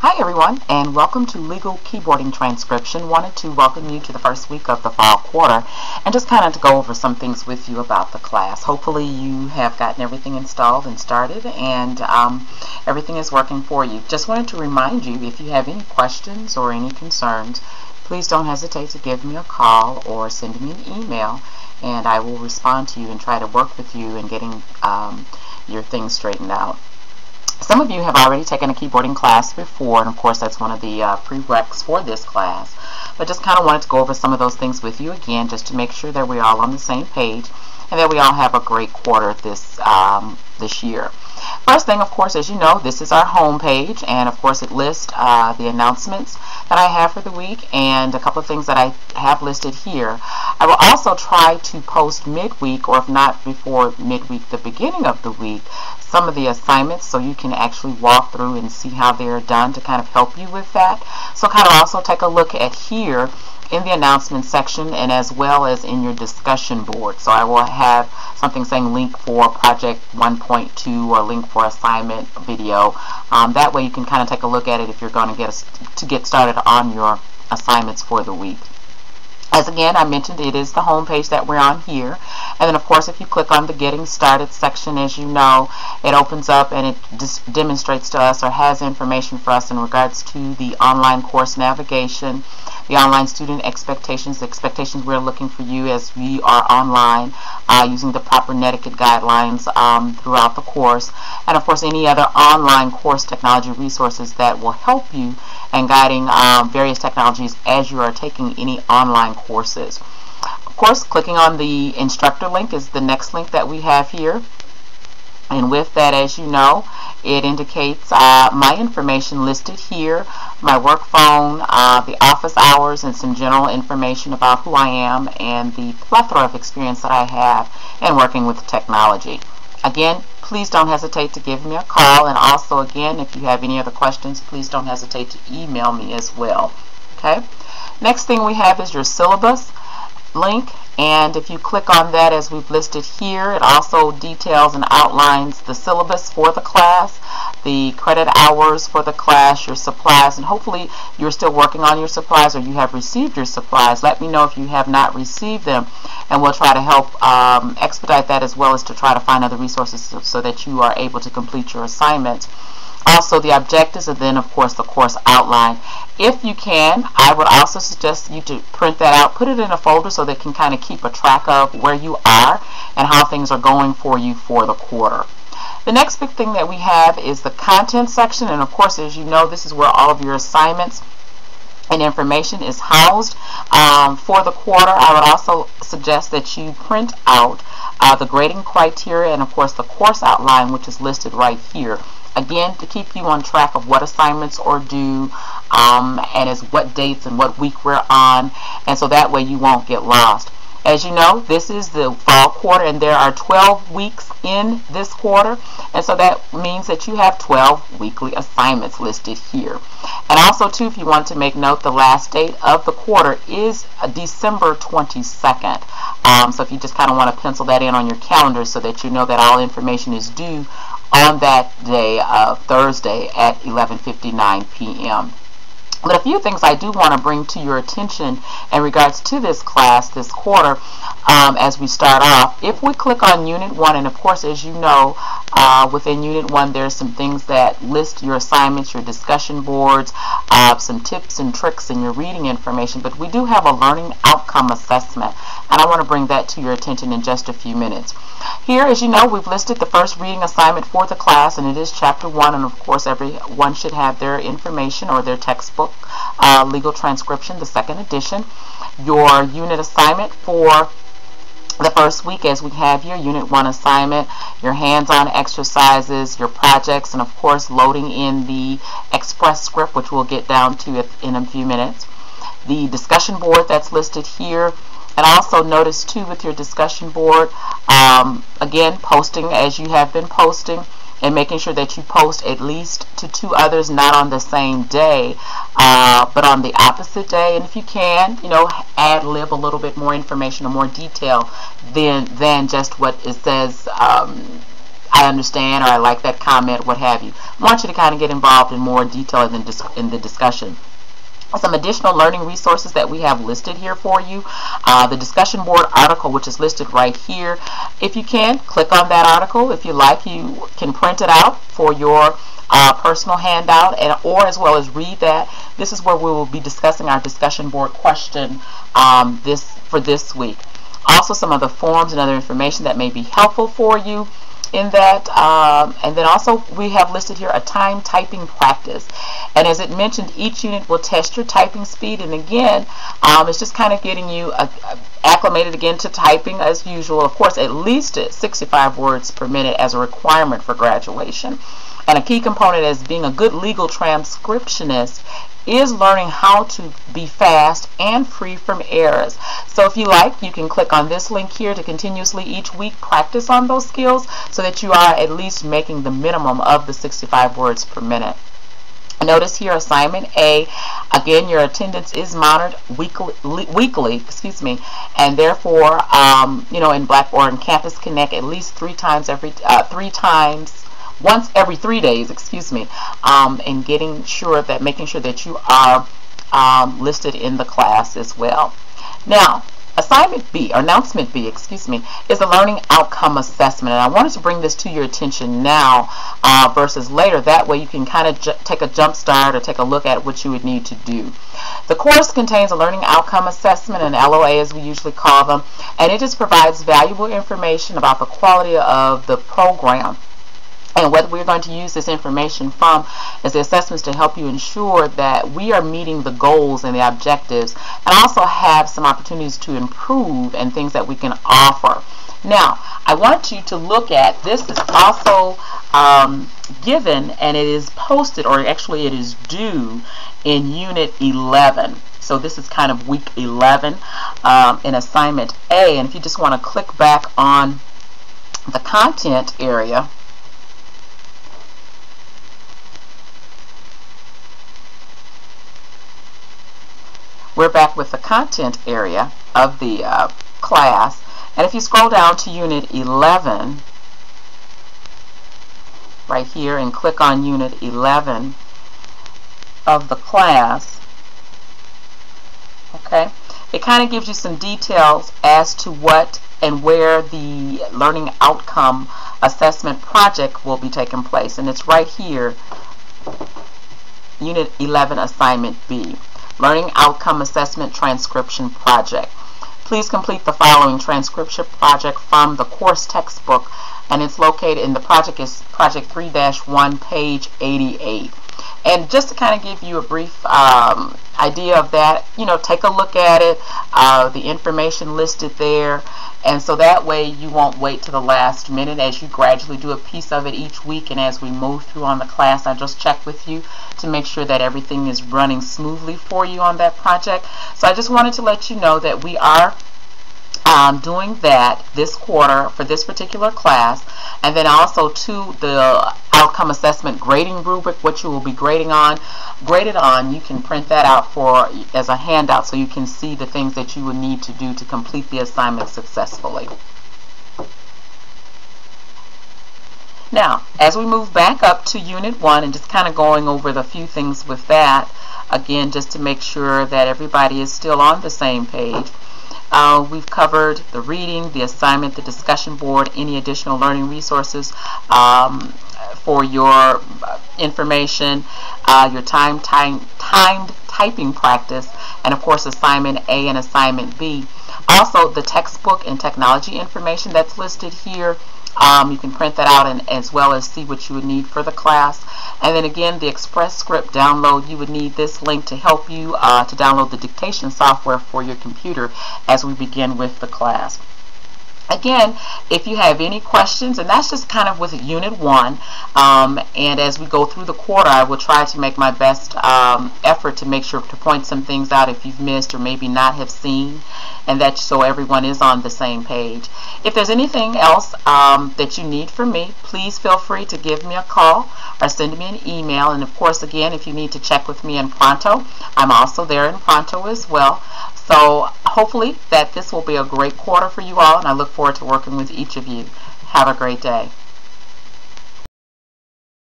Hi everyone, and welcome to Legal Keyboarding Transcription. Wanted to welcome you to the first week of the fall quarter and just kind of to go over some things with you about the class. Hopefully you have gotten everything installed and started and everything is working for you. Just wanted to remind you, if you have any questions or any concerns, please don't hesitate to give me a call or send me an email, and I will respond to you and try to work with you in getting your things straightened out. Some of you have already taken a keyboarding class before, and of course that's one of the prereqs for this class, but just kind of wanted to go over some of those things with you again, just to make sure that we're all on the same page and that we all have a great quarter this year. First thing, of course, as you know, this is our home page, and of course it lists the announcements that I have for the week and a couple of things that I have listed here. I will also try to post midweek, or if not before midweek, the beginning of the week, some of the assignments so you can actually walk through and see how they're done to kind of help you with that. So kind of also take a look at here in the announcement section and as well as in your discussion board. So I will have something saying link for project 1.2 or link for assignment video. That way you can kind of take a look at it if you're going to get started on your assignments for the week. As again, I mentioned, it is the home page that we're on here. And then, of course, if you click on the Getting Started section, as you know, it opens up and it just demonstrates to us or has information for us in regards to the online course navigation, the online student expectations, the expectations we're looking for you as we are online, using the proper netiquette guidelines throughout the course, and, of course, any other online course technology resources that will help you and guiding various technologies as you are taking any online courses. Of course, clicking on the instructor link is the next link that we have here. And with that, as you know, it indicates my information listed here, my work phone, the office hours, and some general information about who I am and the plethora of experience that I have in working with technology. Again, please don't hesitate to give me a call, and also again, if you have any other questions, please don't hesitate to email me as well. Okay. Next thing we have is your syllabus link, and if you click on that as we've listed here, it also details and outlines the syllabus for the class, the credit hours for the class, your supplies, and hopefully you're still working on your supplies or you have received your supplies. Let me know if you have not received them, and we'll try to help expedite that, as well as to try to find other resources so that you are able to complete your assignments. Also the objectives, and then of course the course outline. If you can, I would also suggest you to print that out, put it in a folder so they can kind of keep a track of where you are and how things are going for you for the quarter. The next big thing that we have is the content section, and of course, as you know, this is where all of your assignments and information is housed for the quarter. I would also suggest that you print out the grading criteria and of course the course outline, which is listed right here. Again, to keep you on track of what assignments are due and as what dates and what week we're on, and so that way you won't get lost. As you know, this is the fall quarter, and there are 12 weeks in this quarter, and so that means that you have 12 weekly assignments listed here. And also, too, if you want to make note, the last date of the quarter is December 22nd. So if you just kind of want to pencil that in on your calendar so that you know that all information is due on that day of Thursday at 11:59 p.m. But a few things I do want to bring to your attention in regards to this class this quarter as we start off. If we click on Unit 1, and of course, as you know, within Unit 1 there's some things that list your assignments, your discussion boards, some tips and tricks and your reading information, but we do have a learning outcome assessment, and I want to bring that to your attention in just a few minutes. Here, as you know, we've listed the first reading assignment for the class, and it is Chapter 1, and of course everyone should have their information or their textbook, Legal Transcription, the second edition. Your unit assignment for the first week, as we have here, Unit 1 assignment, your hands-on exercises, your projects, and of course loading in the Express script, which we'll get down to in a few minutes. The discussion board that's listed here. And also notice too with your discussion board, again, posting as you have been posting, and making sure that you post at least to 2 others, not on the same day, but on the opposite day. And if you can, you know, ad-lib a little bit more information or more detail than just what it says I understand, or I like that comment, what have you. I want you to kind of get involved in more detail in the discussion. Some additional learning resources that we have listed here for you. The discussion board article, which is listed right here. If you can, click on that article. If you like, you can print it out for your personal handout, or as well as read that. This is where we will be discussing our discussion board question for this week. Also, some other forms and other information that may be helpful for you in that, and then also we have listed here a time typing practice, and as it mentioned, each unit will test your typing speed, and again, it's just kind of getting you acclimated again to typing as usual. Of course, at least at 65 words per minute as a requirement for graduation. And a key component as being a good legal transcriptionist is learning how to be fast and free from errors. So if you like, you can click on this link here to continuously each week practice on those skills so that you are at least making the minimum of the 65 words per minute. Notice here assignment A, again, your attendance is monitored weekly, and therefore, in Blackboard and Campus Connect at least once every 3 days, and making sure that you are listed in the class as well. Now, assignment B, or announcement B, is a learning outcome assessment, and I wanted to bring this to your attention now versus later. That way you can kind of take a jump start or take a look at what you would need to do. The course contains a learning outcome assessment, an LOA as we usually call them, and it just provides valuable information about the quality of the program. And what we're going to use this information from is the assessments to help you ensure that we are meeting the goals and the objectives, and also have some opportunities to improve and things that we can offer. Now, I want you to look at this. Is also given, and it is posted, or actually it is due in Unit 11. So this is kind of week 11 in assignment A. And if you just want to click back on the content area, we're back with the content area of the class, and if you scroll down to Unit 11 right here and click on Unit 11 of the class, okay, it kind of gives you some details as to what and where the learning outcome assessment project will be taking place, and it's right here, Unit 11 Assignment B. Learning Outcome Assessment Transcription Project. Please complete the following transcription project from the course textbook, and it's located in the project is Project 3-1, page 88. And just to kind of give you a brief idea of that, take a look at it, the information listed there, and so that way you won't wait to the last minute as you gradually do a piece of it each week. And as we move through on the class, I just check with you to make sure that everything is running smoothly for you on that project. So I just wanted to let you know that we are doing that this quarter for this particular class, and then also to the outcome assessment grading rubric, what you will be graded on. You can print that out as a handout so you can see the things that you would need to do to complete the assignment successfully. Now, as we move back up to Unit 1 and just kind of going over the few things with that, again, just to make sure that everybody is still on the same page. We've covered the reading, the assignment, the discussion board, any additional learning resources for your information, your timed typing practice, and of course assignment A and assignment B. Also the textbook and technology information that's listed here. You can print that out and as well as see what you would need for the class. And then again, the Express Script download, you would need this link to help you to download the dictation software for your computer as we begin with the class. Again, if you have any questions, and that's just kind of with Unit 1, and as we go through the quarter, I will try to make my best effort to make sure to point some things out if you've missed or maybe not have seen, and that so everyone is on the same page. If there's anything else that you need from me, please feel free to give me a call or send me an email. And of course, again, if you need to check with me in Pronto, I'm also there in Pronto as well. So hopefully that this will be a great quarter for you all, and I look forward to working with each of you. Have a great day.